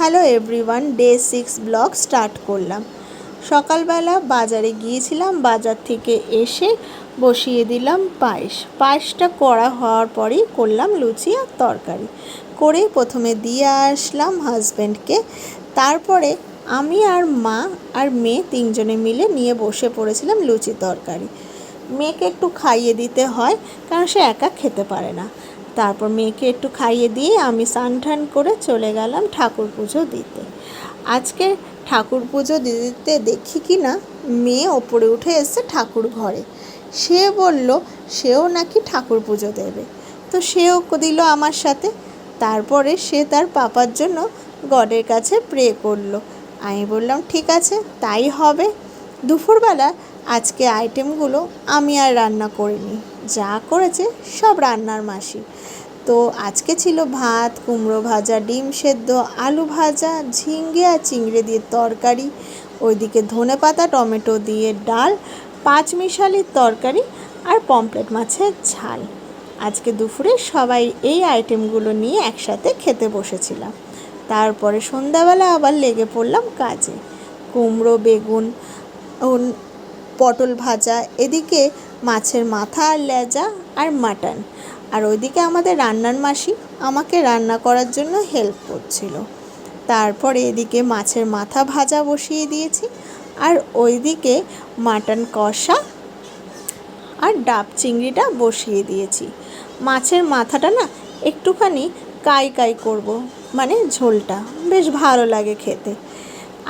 Hello everyone, day 6 blog start করলাম। সকালবেলা বাজারে গিয়েছিলাম, বাজার থেকে এসে বসিয়ে দিলাম পায়েসটা করা হওয়ার পরেই করলাম লুচি আর তরকারি করে প্রথমে দিয়ে আসলাম হাজব্যান্ডকে। তারপরে আমি আর মা আর মেয়ে তিনজনে মিলে নিয়ে বসে পড়েছিলাম লুচি তরকারি। মেয়েকে একটু খাইয়ে দিতে হয়, কারণ সে একা খেতে পারে না। তারপর মেয়েকে একটু খাইয়ে দিয়ে আমি স্নান টান করে চলে গেলাম ঠাকুর পুজো দিতে। আজকে ঠাকুর পুজো দিতে দেখি কি না মেয়ে ওপরে উঠে এসছে ঠাকুর ঘরে। সে বলল সেও নাকি ঠাকুর পুজো দেবে, তো সেও দিল আমার সাথে। তারপরে সে তার পাপার জন্য গডের কাছে প্রে করলো। আমি বললাম ঠিক আছে, তাই হবে। দুপুরবেলা আজকে আইটেমগুলো আমি আর রান্না করিনি, যা করেছে সব রান্নার মাসি। তো আজকে ছিল ভাত, কুমড়ো ভাজা, ডিম সেদ্ধ, আলু ভাজা, ঝিঙ্গে আর চিংড়ি দিয়ে তরকারি, ওইদিকে ধনেপাতা টমেটো দিয়ে ডাল, পাঁচমিশালির তরকারি আর পমফ্রেট মাছের ঝাল। আজকে দুপুরে সবাই এই আইটেমগুলো নিয়ে একসাথে খেতে বসেছিলাম। তারপরে সন্ধ্যাবেলা আবার লেগে পড়লাম কাজে। কুমড়ো, বেগুন, পটল ভাজা, এদিকে মাছের মাথা আর লেজা আর মাটন, আর ওইদিকে আমাদের রান্নার মাসি আমাকে রান্না করার জন্য হেল্প করছিল। তারপরে এদিকে মাছের মাথা ভাজা বসিয়ে দিয়েছি, আর ওইদিকে মাটন কষা আর ডাব চিংড়িটা বসিয়ে দিয়েছি। মাছের মাথাটা না একটুখানি কাই কাই করব, মানে ঝোলটা বেশ ভালো লাগে খেতে।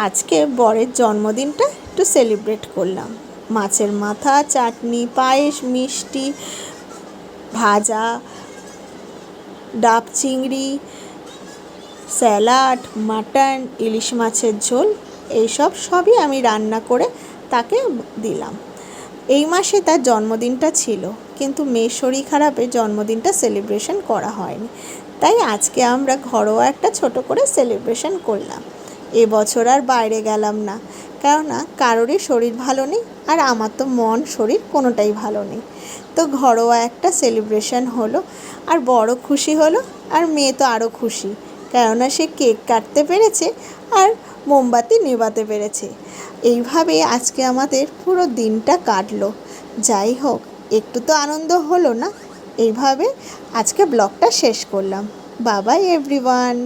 আজকে বরের জন্মদিনটা একটু সেলিব্রেট করলাম। মাছের মাথা, চাটনি, পায়েস, মিষ্টি, ভাজা, ডাব চিংড়ি, স্যালাড, মাটন, ইলিশ মাছের ঝোল, এইসব সবই আমি রান্না করে তাকে দিলাম। এই মাসে তার জন্মদিনটা ছিল, কিন্তু মেয়ের শরীর খারাপে জন্মদিনটা সেলিব্রেশন করা হয়নি, তাই আজকে আমরা ঘরোয়া একটা ছোট করে সেলিব্রেশন করলাম। এবছর আর বাইরে গেলাম না, কেননা কারোরই শরীর ভালো নেই, আর আমার তো মন শরীর কোনোটাই ভালো নেই। তো ঘরোয়া একটা সেলিব্রেশন হলো, আর বড় খুশি হলো, আর মেয়ে তো আরও খুশি, কেননা সে কেক কাটতে পেরেছে আর মোমবাতি নেভাতে পেরেছে। এইভাবেই আজকে আমাদের পুরো দিনটা কাটলো। যাই হোক, একটু তো আনন্দ হলো না? এইভাবে আজকে ব্লগটা শেষ করলাম। Bye bye everyone.